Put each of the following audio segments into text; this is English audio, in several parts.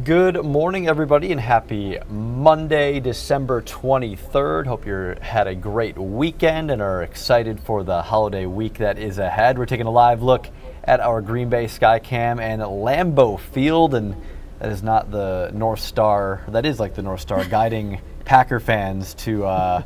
Good morning, everybody, and happy Monday, December 23rd. Hope you had a great weekend and are excited for the holiday week that is ahead. We're taking a live look at our Green Bay Skycam and Lambeau Field, and that is not the North Star. That is like the North Star guiding Packer fans to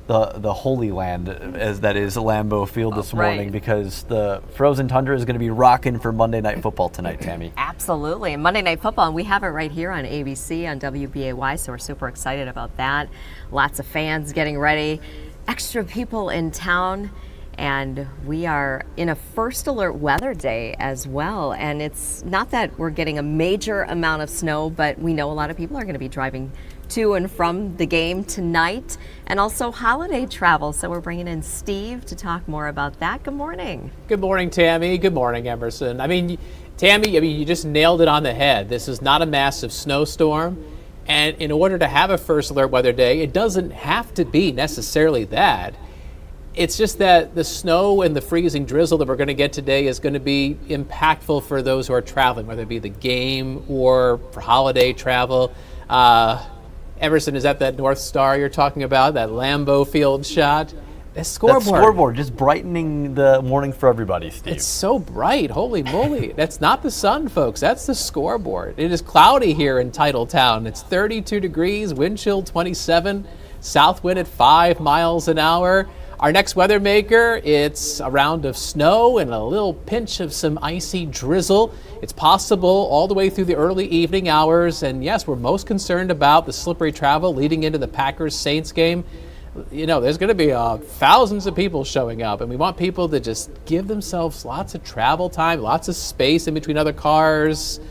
the Holy Land, as that is Lambeau Field this morning, because the frozen tundra is going to be rocking for Monday Night Football tonight, Tammy. Absolutely. Monday Night Football, and we have it right here on ABC on WBAY, so we're super excited about that. Lots of fans getting ready, extra people in town, and we are in a first alert weather day as well. And it's not that we're getting a major amount of snow, but we know a lot of people are going to be driving to and from the game tonight, and also holiday travel. So we're bringing in Steve to talk more about that. Good morning. Good morning, Tammy. Good morning, Emerson. Tammy, you just nailed it on the head. This is not a massive snowstorm. And in order to have a first alert weather day, it doesn't have to be necessarily that. It's just that the snow and the freezing drizzle that we're going to get today is going to be impactful for those who are traveling, whether it be the game or for holiday travel. Emerson, is that North Star you're talking about, that Lambeau Field shot? That scoreboard just brightening the morning for everybody, Steve. It's so bright. Holy moly. That's not the sun, folks. That's the scoreboard. It is cloudy here in Titletown. It's 32 degrees, wind chill 27, south wind at 5 miles an hour. Our next weather maker, it's a round of snow and a little pinch of some icy drizzle. It's possible all the way through the early evening hours. And yes, we're most concerned about the slippery travel leading into the Packers-Saints game. You know, there's going to be thousands of people showing up, and we want people to just give themselves lots of travel time, lots of space in between other cars.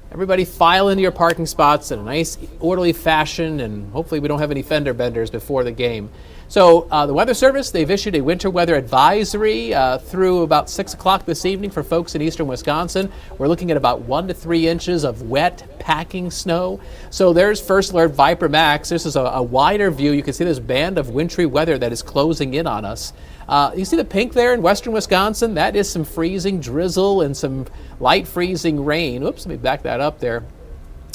Everybody file into your parking spots in a nice, orderly fashion, and hopefully we don't have any fender benders before the game. So the Weather Service, they've issued a winter weather advisory through about 6 o'clock this evening for folks in eastern Wisconsin. We're looking at about 1 to 3 inches of wet packing snow. So there's First Alert Viper Max. This is a wider view. You can see this band of wintry weather that is closing in on us. You see the pink there in western Wisconsin? That is some freezing drizzle and some light freezing rain. Oops, let me back that up there.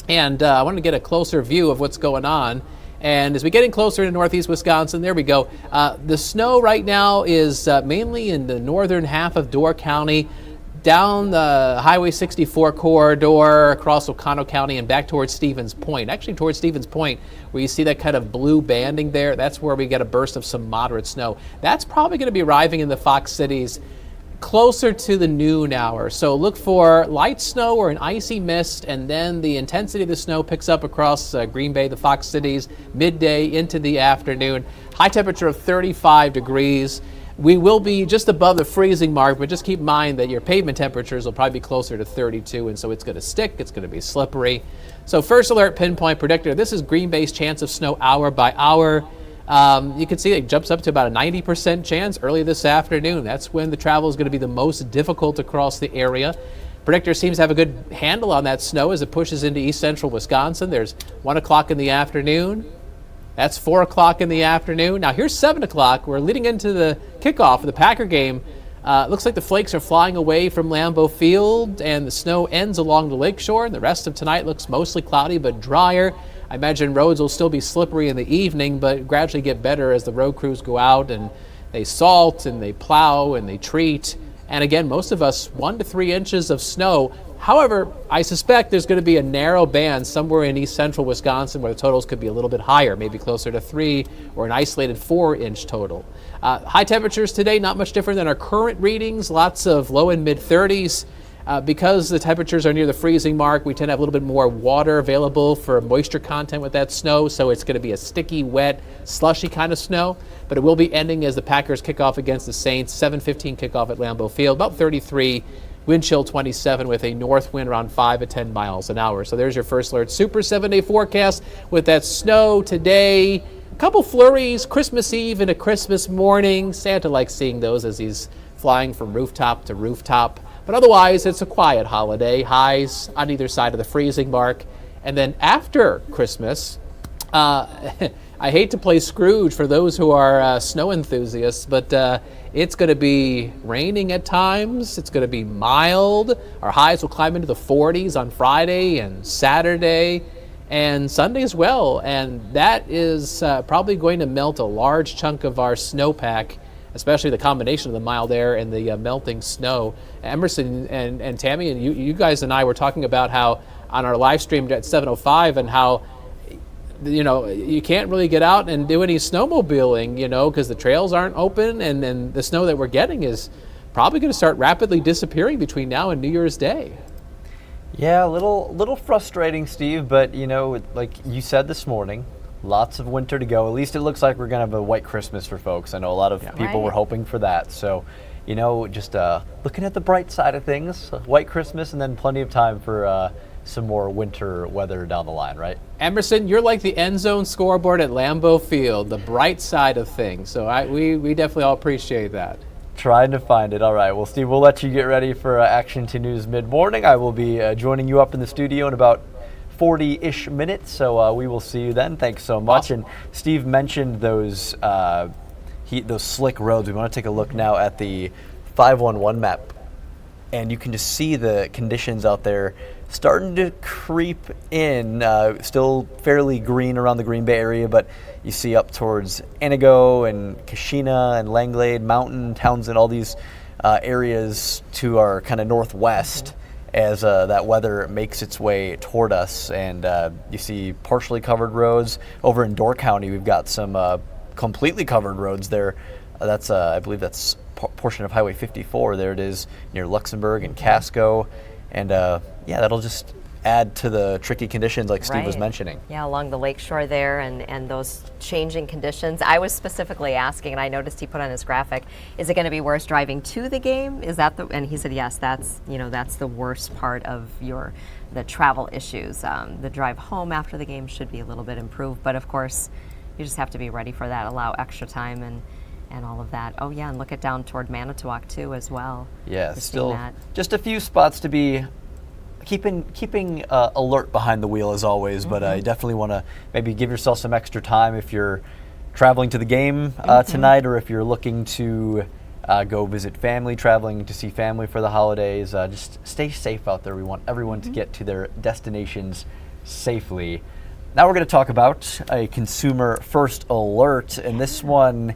And I wanted to get a closer view of what's going on. And as we get in closer to northeast Wisconsin, there we go. The snow right now is mainly in the northern half of Door County, down the Highway 64 corridor, across Oconto County, and back towards Stevens Point. Actually, towards Stevens Point, where you see that kind of blue banding there, that's where we get a burst of some moderate snow. That's probably going to be arriving in the Fox Cities closer to the noon hour. So look for light snow or an icy mist, and then the intensity of the snow picks up across Green Bay, the Fox Cities, midday into the afternoon. High temperature of 35 degrees. We will be just above the freezing mark, but just keep in mind that your pavement temperatures will probably be closer to 32, and so it's going to stick, it's going to be slippery. So First Alert Pinpoint Predictor, this is Green Bay's chance of snow hour by hour. You can see it jumps up to about a 90% chance early this afternoon. That's when the travel is going to be the most difficult across the area. Predictor seems to have a good handle on that snow as it pushes into east central Wisconsin. There's 1 o'clock in the afternoon. That's 4 o'clock in the afternoon. Now here's 7 o'clock. We're leading into the kickoff of the Packer game. Looks like the flakes are flying away from Lambeau Field, and the snow ends along the lakeshore. And the rest of tonight looks mostly cloudy but drier. I imagine roads will still be slippery in the evening, but gradually get better as the road crews go out and they salt and they plow and they treat. And again, most of us 1 to 3 inches of snow. However, I suspect there's going to be a narrow band somewhere in east central Wisconsin where the totals could be a little bit higher, maybe closer to 3 or an isolated 4-inch total. High temperatures today, not much different than our current readings. Lots of low and mid 30s. Because the temperatures are near the freezing mark, we tend to have a little bit more water available for moisture content with that snow, so it's going to be a sticky, wet, slushy kind of snow. But it will be ending as the Packers kick off against the Saints. 7:15 kickoff at Lambeau Field, about 33, wind chill 27 with a north wind around 5 to 10 miles an hour. So there's your first alert. Super 7-day forecast with that snow today. A couple flurries, Christmas Eve and a Christmas morning. Santa likes seeing those as he's flying from rooftop to rooftop. But otherwise, it's a quiet holiday. Highs on either side of the freezing mark. And then after Christmas, I hate to play Scrooge for those who are snow enthusiasts, but it's going to be raining at times. It's going to be mild. Our highs will climb into the 40s on Friday and Saturday and Sunday as well. And that is probably going to melt a large chunk of our snowpack, especially the combination of the mild air and the melting snow. Emerson and Tammy and you guys and I were talking about how on our live stream at 7:05 and how you can't really get out and do any snowmobiling, because the trails aren't open, and then the snow that we're getting is probably going to start rapidly disappearing between now and New Year's Day. Yeah, a little frustrating, Steve, but like you said this morning, lots of winter to go. At least it looks like we're going to have a white Christmas for folks. I know a lot of people were hoping for that. So, just looking at the bright side of things, white Christmas, and then plenty of time for some more winter weather down the line, right? Emerson, you're like the end zone scoreboard at Lambeau Field, the bright side of things. So we definitely all appreciate that. Trying to find it. All right. Well, Steve, we'll let you get ready for Action to News mid-morning. I will be joining you up in the studio in about 40-ish minutes, so we will see you then. Thanks so much. Awesome. And Steve mentioned those slick roads. We want to take a look now at the 511 map, and you can just see the conditions out there starting to creep in. Still fairly green around the Green Bay area, but you see up towards Inigo and Kashina and Langlade, Mountain, Townsend, all these areas to our kind of northwest as that weather makes its way toward us. And you see partially covered roads. Over in Door County, we've got some completely covered roads there. That's I believe that's portion of Highway 54. There it is near Luxembourg and Casco. And that'll just add to the tricky conditions like Steve was mentioning. Yeah, along the lakeshore there and those changing conditions. I was specifically asking, and I noticed he put on his graphic, is it going to be worse driving to the game? Is that and he said, yes, that's the worst part of the travel issues. The drive home after the game should be a little bit improved, but of course, you just have to be ready for that, allow extra time and all of that. Oh yeah, and look it down toward Manitowoc too as well. Yeah, still just a few spots to be keeping alert behind the wheel as always, but I definitely want to maybe give yourself some extra time if you're traveling to the game tonight, or if you're looking to go visit family, traveling to see family for the holidays. Just stay safe out there. We want everyone to get to their destinations safely. Now we're going to talk about a consumer first alert, and this one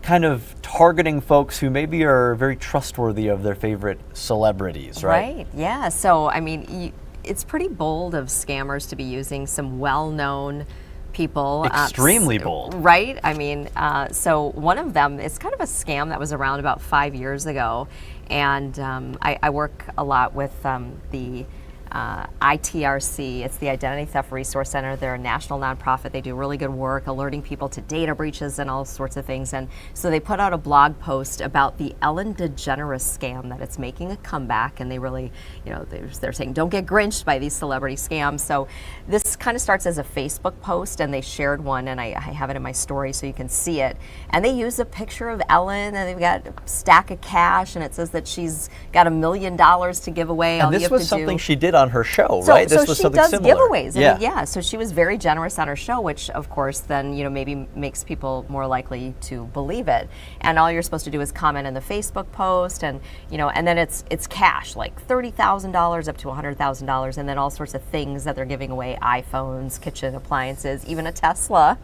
kind of targeting folks who maybe are very trustworthy of their favorite celebrities, right? Right, yeah. So, I mean, it's pretty bold of scammers to be using some well-known people. Extremely bold. Right? I mean, so one of them, it's kind of a scam that was around about 5 years ago. And I work a lot with the ITRC. It's the Identity Theft Resource Center. They're a national nonprofit. They do really good work alerting people to data breaches and all sorts of things. And so they put out a blog post about the Ellen DeGeneres scam, that it's making a comeback. And they really, they're saying, don't get grinched by these celebrity scams. So this kind of starts as a Facebook post, and they shared one, and I have it in my story so you can see it. And they use a picture of Ellen, and they've got a stack of cash, and it says that she's got $1 million to give away. And this was something she did on her show, right? This was she something does similar. giveaways. Yeah, so she was very generous on her show, which of course then maybe makes people more likely to believe it. And all you're supposed to do is comment in the Facebook post, and and then it's cash, like $30,000 up to $100,000, and then all sorts of things that they're giving away: iPhones, kitchen appliances, even a Tesla.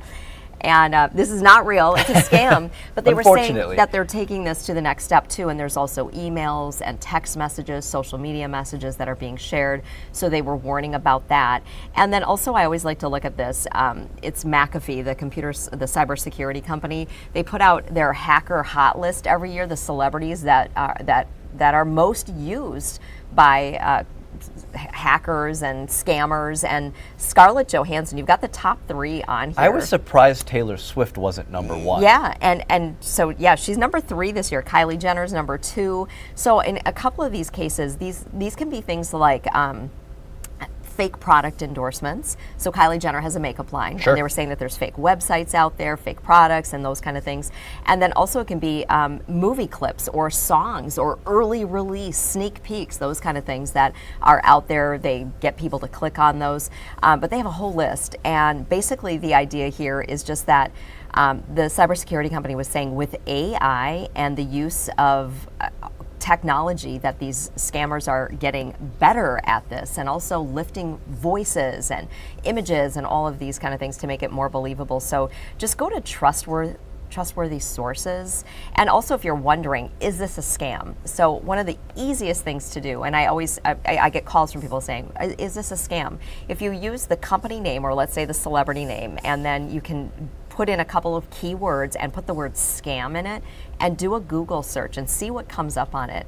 And this is not real, it's a scam, but they were saying that they're taking this to the next step too, and there's also emails and text messages, social media messages that are being shared, so they were warning about that. And then also, I always like to look at this, it's McAfee, the cybersecurity company. They put out their hacker hot list every year, the celebrities that that are most used by hackers and scammers. And Scarlett Johansson, you've got the top 3 on here. I was surprised Taylor Swift wasn't number 1. Yeah, and so yeah, she's number 3 this year. Kylie Jenner's number 2. So in a couple of these cases, these can be things like fake product endorsements. So Kylie Jenner has a makeup line, Sure. and they were saying that there's fake websites out there, fake products, and those kind of things. And then also it can be movie clips or songs or early release sneak peeks, those kind of things that are out there. They get people to click on those, but they have a whole list. And basically the idea here is just that the cybersecurity company was saying with AI and the use of technology that these scammers are getting better at this, and also lifting voices and images and all of these kind of things to make it more believable. So just go to trustworthy sources. And also, if you're wondering, is this a scam? So one of the easiest things to do, and I get calls from people saying, is this a scam? If you use the company name, or let's say the celebrity name, and then you can put in a couple of keywords and put the word scam in it and do a Google search and see what comes up on it.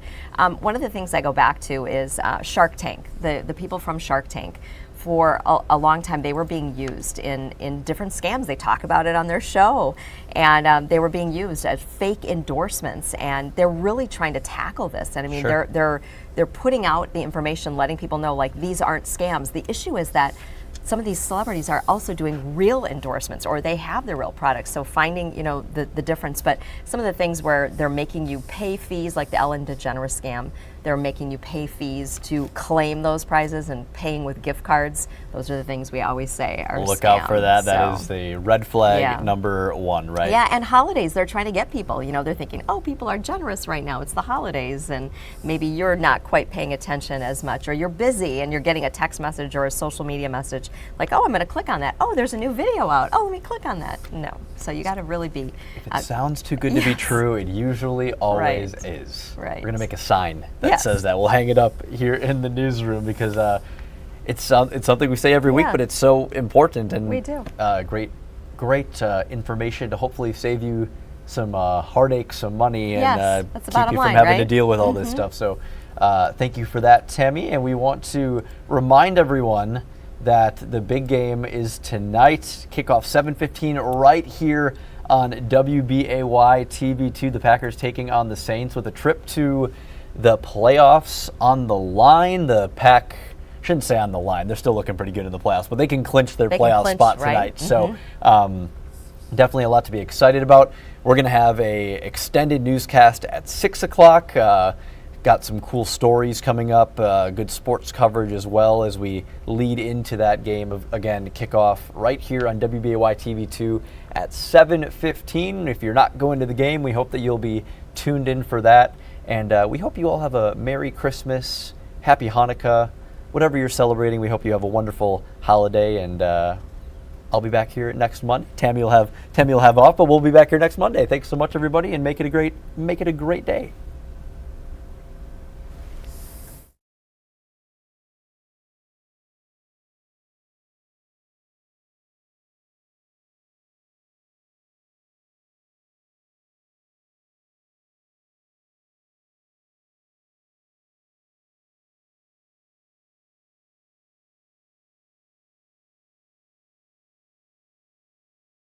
One of the things I go back to is Shark Tank. The people from Shark Tank, for a long time, they were being used in different scams. They talk about it on their show, and they were being used as fake endorsements, and they're really trying to tackle this. And I mean, Sure. they're putting out the information, letting people know, like, these aren't scams. The issue is that some of these celebrities are also doing real endorsements, or they have the real products. So finding, the difference. But some of the things where they're making you pay fees, like the Ellen DeGeneres scam, they're making you pay fees to claim those prizes and paying with gift cards. Those are the things we always say are Look scams. out for that. That So, is the red flag Yeah. number 1, right? yeah, and holidays, they're trying to get people. They're thinking, oh, people are generous right now. It's the holidays, and maybe you're not quite paying attention as much, or you're busy and you're getting a text message or a social media message like, oh, I'm going to click on that. Oh, there's a new video out. Oh, let me click on that. No. So you got to really be. If it sounds too good to be true, it usually always Right. is. Right. We're going to make a sign that Yes. says that. We'll hang it up here in the newsroom because it's something we say every week, Yeah. but it's so important, and We do. Great information to hopefully save you some heartache, some money, Yes, and that's the keep bottom you from line, having to right? deal with all this stuff. So thank you for that, Tammy. And we want to remind everyone that the big game is tonight, kickoff 7:15 right here on WBAY TV2. The Packers taking on the Saints with a trip to the playoffs on the line. The Pack shouldn't say on the line. They're still looking pretty good in the playoffs, but they can clinch their playoff spot right? tonight. So definitely a lot to be excited about. We're going to have a extended newscast at 6 o'clock. Got some cool stories coming up, good sports coverage as well as we lead into that game of, again, kickoff right here on WBAY TV2 at 7:15. If you're not going to the game, we hope that you'll be tuned in for that. And we hope you all have a Merry Christmas, Happy Hanukkah, whatever you're celebrating. We hope you have a wonderful holiday, and I'll be back here next Monday. Tammy will have off, but we'll be back here next Monday. Thanks so much, everybody, and make it a great day.